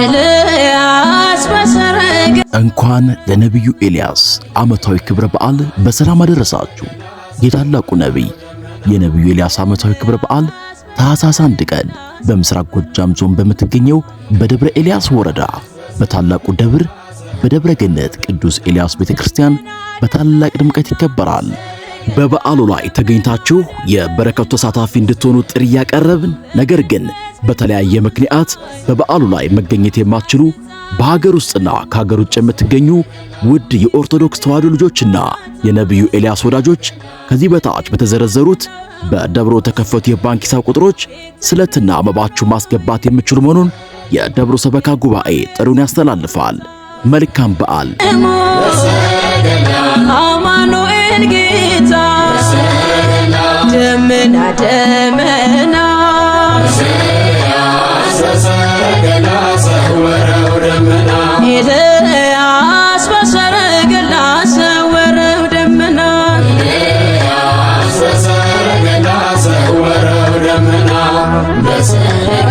ኤልያስ በሰረገ እንኳን ለነብዩ ኤልያስ ዓመታዊ ክብረ በዓል በሰላም አደረሳችሁ። የታላቁ ነብይ የነብዩ ኤልያስ ዓመታዊ ክብረ በዓል ታኅሳስ 1 ቀን በምስራቅ ጎጃም ዞን በምትገኘው በደብረ ኤልያስ ወረዳ በታላቁ ደብር በደብረ ገነት ቅዱስ ኤልያስ ቤተክርስቲያን በታላቅ ድምቀት ይከበራል። በበዓሉ ላይ ተገኝታችሁ የበረከቱ ተሳታፊ እንድትሆኑ ጥሪ ያቀረብን፣ ነገር ግን በተለያየ ምክንያት በበዓሉ ላይ መገኘት የማትችሉ በሀገር ውስጥና ከሀገር ውጭ የምትገኙ ውድ የኦርቶዶክስ ተዋሕዶ ልጆችና የነብዩ ኤልያስ ወዳጆች ከዚህ በታች በተዘረዘሩት በደብሮ ተከፈቱ የባንክ ሂሳብ ቁጥሮች ስለትና መባችሁ ማስገባት የምትችሉ መሆኑን የደብሮ ሰበካ ጉባኤ ጥሪውን ያስተላልፋል። መልካም በዓል። አማኑኤል ጌታ ደመና ደመና ኤልያስ በሰረገላ ሰወረው ደመና በሰረገላ